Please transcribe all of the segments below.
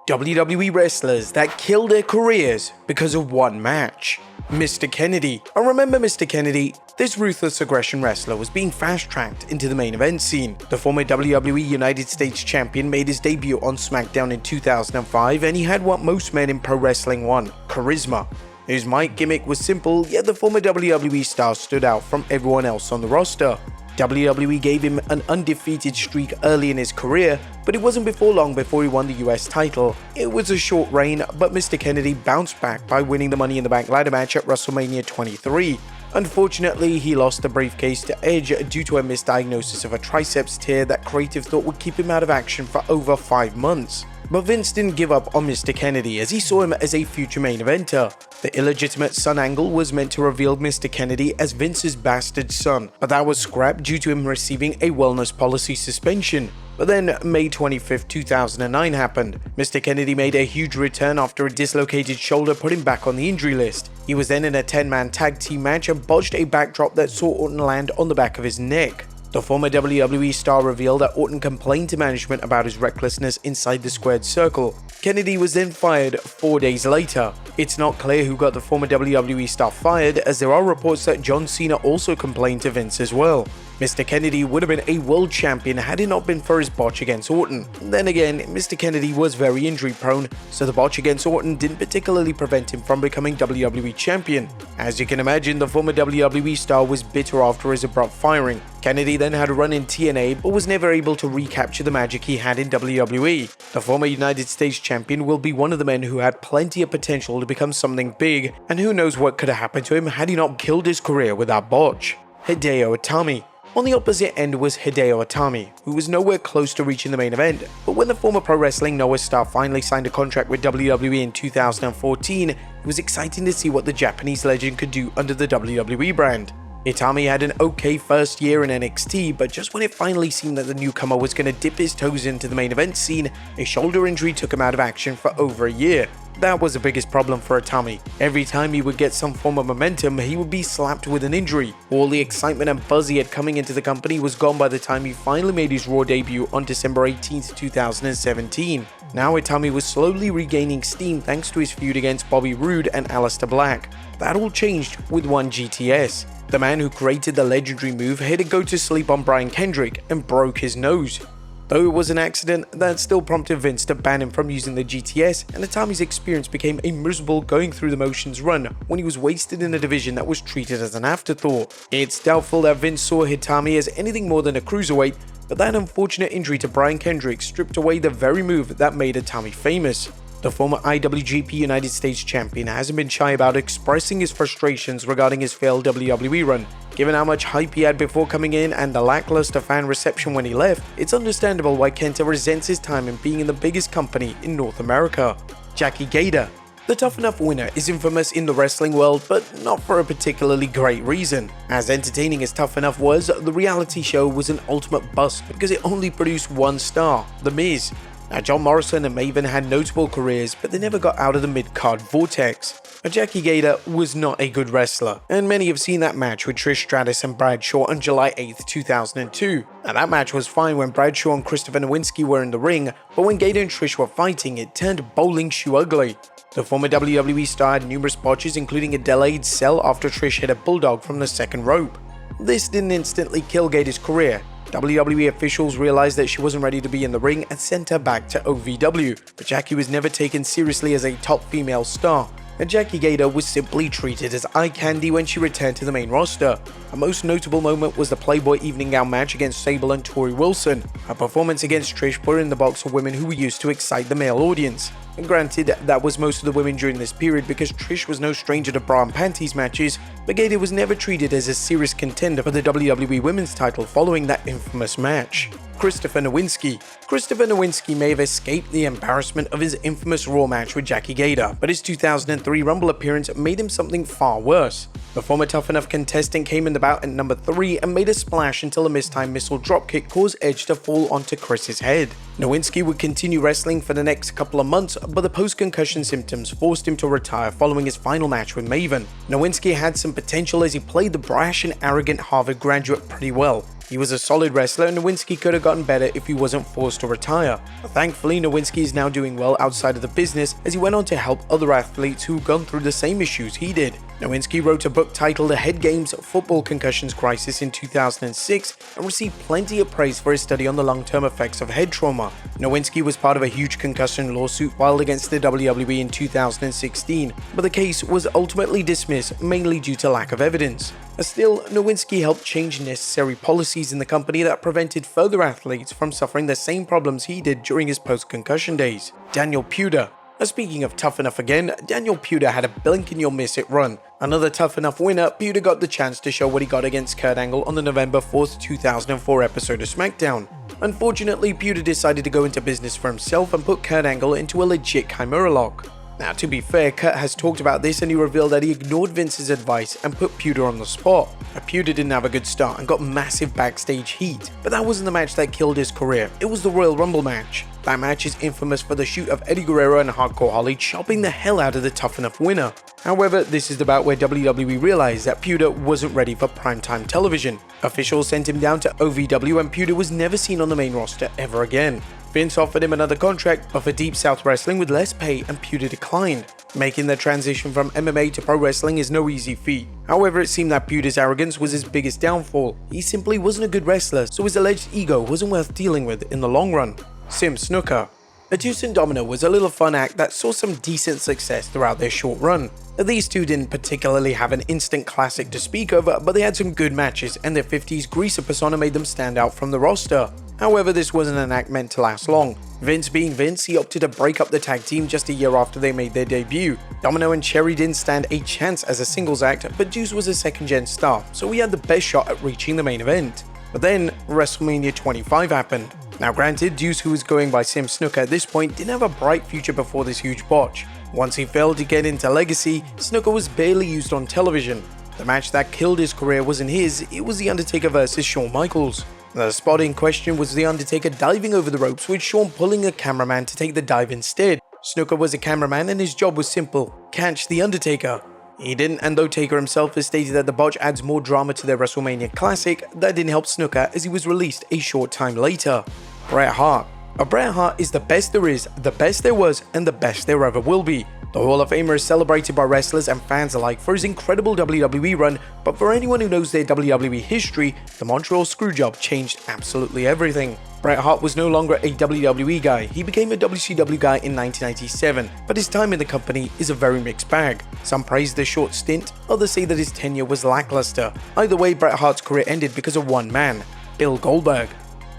WWE wrestlers that kill their careers because of one match. Mr. Kennedy. I remember Mr. Kennedy. This ruthless aggression wrestler was being fast-tracked into the main event scene. The former WWE United States Champion made his debut on SmackDown in 2005, and he had what most men in pro wrestling want: charisma. His mic gimmick was simple, yet the former WWE star stood out from everyone else on the roster. WWE gave him an undefeated streak early in his career, but it wasn't before long before he won the US title. It was a short reign, but Mr. Kennedy bounced back by winning the Money in the Bank ladder match at Wrestlemania 23. Unfortunately, he lost the briefcase to Edge due to a misdiagnosis of a triceps tear that creative thought would keep him out of action for over 5 months. But Vince didn't give up on Mr. Kennedy, as he saw him as a future main eventer. The illegitimate son angle was meant to reveal Mr. Kennedy as Vince's bastard son, but that was scrapped due to him receiving a wellness policy suspension. But then May 25, 2009 happened. Mr. Kennedy made a huge return after a dislocated shoulder put him back on the injury list. He was then in a 10-man tag team match and botched a backdrop that saw Orton land on the back of his neck. The former WWE star revealed that Orton complained to management about his recklessness inside the squared circle. Kennedy was then fired 4 days later. It's not clear who got the former WWE star fired, as there are reports that John Cena also complained to Vince as well. Mr. Kennedy would have been a world champion had it not been for his botch against Orton. Then again, Mr. Kennedy was very injury prone, so the botch against Orton didn't particularly prevent him from becoming WWE champion. As you can imagine, the former WWE star was bitter after his abrupt firing. Kennedy then had a run in TNA, but was never able to recapture the magic he had in WWE. The former United States champion will be one of the men who had plenty of potential to become something big, and who knows what could have happened to him had he not killed his career with that botch. Hideo Itami. On the opposite end was Hideo Itami, who was nowhere close to reaching the main event, but when the former Pro Wrestling Noah star finally signed a contract with WWE in 2014, it was exciting to see what the Japanese legend could do under the WWE brand. Itami had an okay first year in NXT, but just when it finally seemed that the newcomer was going to dip his toes into the main event scene, a shoulder injury took him out of action for over a year. That was the biggest problem for Itami. Every time he would get some form of momentum, he would be slapped with an injury. All the excitement and buzz he had coming into the company was gone by the time he finally made his Raw debut on December 18, 2017. Now Itami was slowly regaining steam thanks to his feud against Bobby Roode and Aleister Black. That all changed with one GTS. The man who created the legendary move had to go to sleep on Brian Kendrick and broke his nose. Though it was an accident, that still prompted Vince to ban him from using the GTS, and Itami's experience became a miserable going through the motions run when he was wasted in a division that was treated as an afterthought. It's doubtful that Vince saw Itami as anything more than a cruiserweight, but that unfortunate injury to Brian Kendrick stripped away the very move that made Itami famous. The former IWGP United States Champion hasn't been shy about expressing his frustrations regarding his failed WWE run. Given how much hype he had before coming in and the lackluster fan reception when he left, it's understandable why Kenta resents his time in being in the biggest company in North America. Jackie Gator. The Tough Enough winner is infamous in the wrestling world, but not for a particularly great reason. As entertaining as Tough Enough was, the reality show was an ultimate bust because it only produced one star, The Miz. Now, John Morrison and Maven had notable careers, but they never got out of the mid-card vortex. Jackie Gator was not a good wrestler, and many have seen that match with Trish Stratus and Bradshaw on July 8, 2002. Now, that match was fine when Bradshaw and Christopher Nowinsky were in the ring, but when Gator and Trish were fighting, it turned bowling shoe ugly. The former WWE star had numerous botches, including a delayed sell after Trish hit a bulldog from the second rope. This didn't instantly kill Gator's career. WWE officials realized that she wasn't ready to be in the ring and sent her back to OVW, but Jackie was never taken seriously as a top female star, and Jackie Gator was simply treated as eye candy when she returned to the main roster. Her most notable moment was the Playboy evening gown match against Sable and Tori Wilson. Her performance against Trish put her in the box of women who were used to excite the male audience. And granted, that was most of the women during this period because Trish was no stranger to bra and panties matches, but Gator was never treated as a serious contender for the WWE Women's title following that infamous match. Christopher Nowinsky. Christopher Nowinsky may have escaped the embarrassment of his infamous Raw match with Jackie Gator, but his 2003 Rumble appearance made him something far worse. The former Tough Enough contestant came in the bout at number 3 and made a splash until a mistimed missile dropkick caused Edge to fall onto Chris's head. Nowinski would continue wrestling for the next couple of months, but the post-concussion symptoms forced him to retire following his final match with Maven. Nowinski had some potential as he played the brash and arrogant Harvard graduate pretty well. He was a solid wrestler and Nowinsky could have gotten better if he wasn't forced to retire. But thankfully, Nowinsky is now doing well outside of the business as he went on to help other athletes who've gone through the same issues he did. Nowinski wrote a book titled The Head Games Football Concussions Crisis in 2006 and received plenty of praise for his study on the long-term effects of head trauma. Nowinski was part of a huge concussion lawsuit filed against the WWE in 2016, but the case was ultimately dismissed mainly due to lack of evidence. Still, Nowinski helped change necessary policies in the company that prevented further athletes from suffering the same problems he did during his post-concussion days. Daniel Puda. Speaking of Tough Enough again, Daniel Puda had a blink-and-you'll-miss-it run. Another Tough Enough winner, Puda got the chance to show what he got against Kurt Angle on the November 4th, 2004 episode of SmackDown. Unfortunately, Puda decided to go into business for himself and put Kurt Angle into a legit Chimera lock. Now, to be fair, Kurt has talked about this and he revealed that he ignored Vince's advice and put Puda on the spot. Puda didn't have a good start and got massive backstage heat, but that wasn't the match that killed his career, it was the Royal Rumble match. That match is infamous for the shoot of Eddie Guerrero and Hardcore Holly chopping the hell out of the Tough Enough winner. However, this is the bout where WWE realized that Puda wasn't ready for primetime television. Officials sent him down to OVW and Puda was never seen on the main roster ever again. Vince offered him another contract, but for Deep South Wrestling with less pay, and Puda declined. Making the transition from MMA to pro wrestling is no easy feat. However, it seemed that Puda's arrogance was his biggest downfall. He simply wasn't a good wrestler, so his alleged ego wasn't worth dealing with in the long run. Snooker. A Deuce and Domino was a little fun act that saw some decent success throughout their short run. These two didn't particularly have an instant classic to speak of, but they had some good matches and their 50s greaser persona made them stand out from the roster. However, this wasn't an act meant to last long. Vince being Vince, he opted to break up the tag team just a year after they made their debut. Domino and Cherry didn't stand a chance as a singles act, but Deuce was a second-gen star, so he had the best shot at reaching the main event. But then, WrestleMania 25 happened. Now granted, Deuce, who was going by Snooker at this point, didn't have a bright future before this huge botch. Once he failed to get into Legacy, Snooker was barely used on television. The match that killed his career wasn't his, it was The Undertaker versus Shawn Michaels. The spot in question was The Undertaker diving over the ropes with Shawn pulling a cameraman to take the dive instead. Snooker was a cameraman and his job was simple: catch The Undertaker. He didn't, and though Taker himself has stated that the botch adds more drama to their WrestleMania Classic, that didn't help Snooker as he was released a short time later. Bret Hart. Bret Hart is the best there is, the best there was, and the best there ever will be. The Hall of Famer is celebrated by wrestlers and fans alike for his incredible WWE run, but for anyone who knows their WWE history, the Montreal Screwjob changed absolutely everything. Bret Hart was no longer a WWE guy, he became a WCW guy in 1997, but his time in the company is a very mixed bag. Some praise the short stint, others say that his tenure was lackluster. Either way, Bret Hart's career ended because of one man, Bill Goldberg.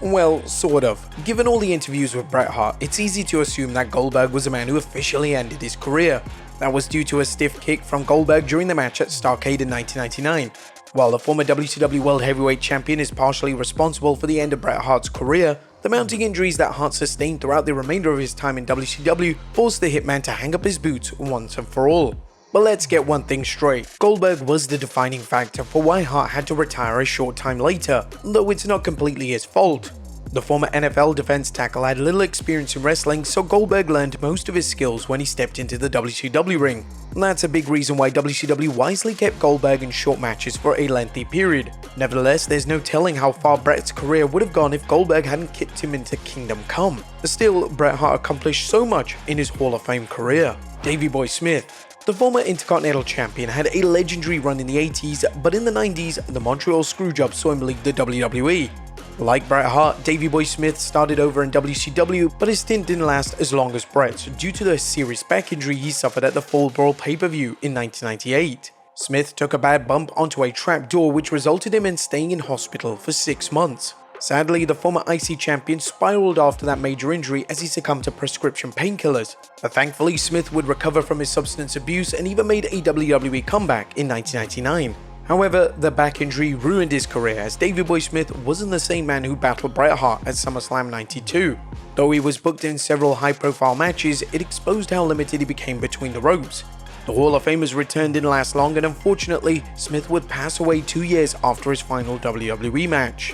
Well, sort of. Given all the interviews with Bret Hart, it's easy to assume that Goldberg was the man who officially ended his career. That was due to a stiff kick from Goldberg during the match at Starrcade in 1999. While the former WCW World Heavyweight Champion is partially responsible for the end of Bret Hart's career, the mounting injuries that Hart sustained throughout the remainder of his time in WCW forced the Hitman to hang up his boots once and for all. But let's get one thing straight, Goldberg was the defining factor for why Hart had to retire a short time later, though it's not completely his fault. The former NFL defense tackle had little experience in wrestling, so Goldberg learned most of his skills when he stepped into the WCW ring. That's a big reason why WCW wisely kept Goldberg in short matches for a lengthy period. Nevertheless, there's no telling how far Bret's career would have gone if Goldberg hadn't kicked him into Kingdom Come. Still, Bret Hart accomplished so much in his Hall of Fame career. Davey Boy Smith. The former Intercontinental Champion had a legendary run in the 80s, but in the 90s, the Montreal Screwjob saw him leave the WWE. Like Bret Hart, Davey Boy Smith started over in WCW, but his stint didn't last as long as Bret's due to the serious back injury he suffered at the Fall Brawl pay-per-view in 1998. Smith took a bad bump onto a trap door which resulted in him staying in hospital for 6 months. Sadly, the former IC champion spiraled after that major injury as he succumbed to prescription painkillers. But thankfully, Smith would recover from his substance abuse and even made a WWE comeback in 1999. However, the back injury ruined his career as Davey Boy Smith wasn't the same man who battled Bret Hart at SummerSlam 92. Though he was booked in several high-profile matches, it exposed how limited he became between the ropes. The Hall of Famer's return didn't last long, and unfortunately, Smith would pass away 2 years after his final WWE match.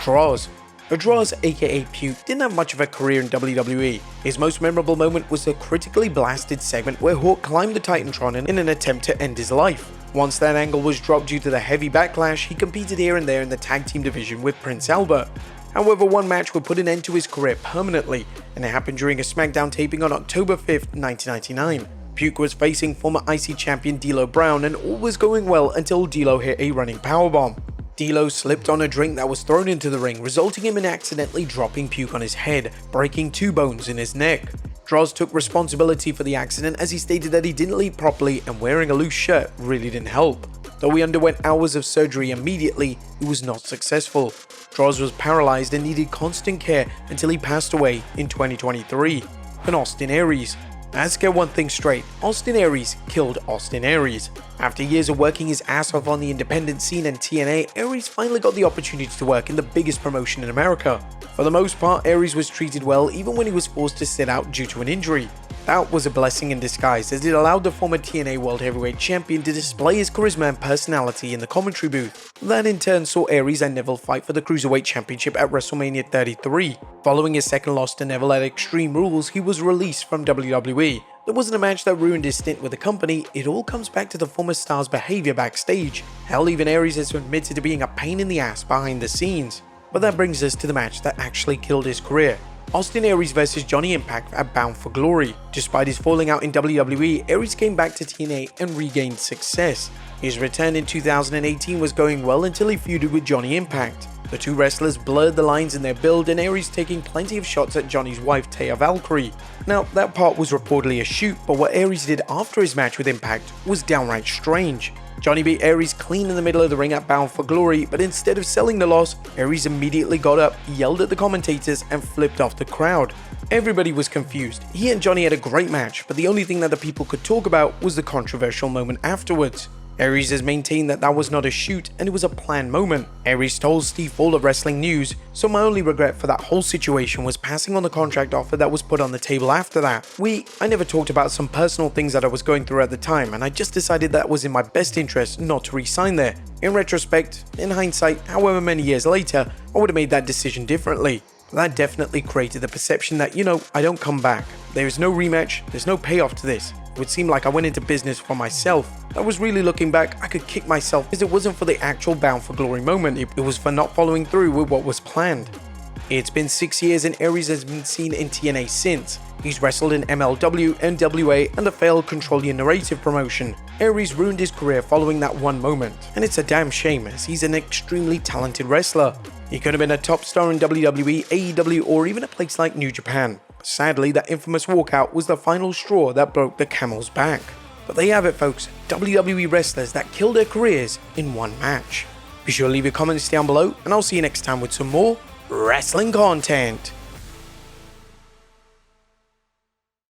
Droz. Droz, aka Puke, didn't have much of a career in WWE. His most memorable moment was the critically blasted segment where Hawk climbed the Titantron in an attempt to end his life. Once that angle was dropped due to the heavy backlash, he competed here and there in the tag team division with Prince Albert. However, one match would put an end to his career permanently, and it happened during a SmackDown taping on October 5th, 1999. Puke was facing former IC champion D'Lo Brown, and all was going well until D'Lo hit a running powerbomb. D'Lo slipped on a drink that was thrown into the ring, resulting in him accidentally dropping Puke on his head, breaking 2 bones in his neck. Droz took responsibility for the accident as he stated that he didn't leave properly and wearing a loose shirt really didn't help. Though he underwent hours of surgery immediately, it was not successful. Droz was paralyzed and needed constant care until he passed away in 2023. And Austin Aries. Let's get one thing straight, Austin Aries killed Austin Aries. After years of working his ass off on the independent scene and TNA, Aries finally got the opportunity to work in the biggest promotion in America. For the most part, Aries was treated well even when he was forced to sit out due to an injury. That was a blessing in disguise as it allowed the former TNA World Heavyweight Champion to display his charisma and personality in the commentary booth. That in turn saw Aries and Neville fight for the Cruiserweight Championship at WrestleMania 33. Following his second loss to Neville at Extreme Rules, he was released from WWE. There wasn't a match that ruined his stint with the company, it all comes back to the former star's behavior backstage. Hell, even Aries has admitted to being a pain in the ass behind the scenes. But that brings us to the match that actually killed his career. Austin Aries vs Johnny Impact at Bound for Glory. Despite his falling out in WWE, Aries came back to TNA and regained success. His return in 2018 was going well until he feuded with Johnny Impact. The two wrestlers blurred the lines in their build, and Aries taking plenty of shots at Johnny's wife Taya Valkyrie. Now, that part was reportedly a shoot, but what Aries did after his match with Impact was downright strange. Johnny beat Aries clean in the middle of the ring at Bound for Glory, but instead of selling the loss, Aries immediately got up, yelled at the commentators, and flipped off the crowd. Everybody was confused. He and Johnny had a great match, but the only thing that the people could talk about was the controversial moment afterwards. Aries has maintained that that was not a shoot and it was a planned moment. Aries told Steve Fall of Wrestling News, "So my only regret for that whole situation was passing on the contract offer that was put on the table after that. I never talked about some personal things that I was going through at the time, and I just decided that was in my best interest not to re-sign there. In retrospect, in hindsight, however many years later, I would have made that decision differently. That definitely created the perception that, I don't come back. There is no rematch, there's no payoff to this. It would seem like I went into business for myself. I was really looking back, I could kick myself because it wasn't for the actual Bound for Glory moment, it was for not following through with what was planned." It's been 6 years and Aries has been seen in TNA since. He's wrestled in MLW, NWA, and the failed Control Your Narrative promotion. Aries ruined his career following that one moment, and it's a damn shame as he's an extremely talented wrestler. He could have been a top star in WWE, AEW, or even a place like New Japan. Sadly, that infamous walkout was the final straw that broke the camel's back. But there you have it, folks, WWE wrestlers that killed their careers in one match. Be sure to leave your comments down below, and I'll see you next time with some more wrestling content.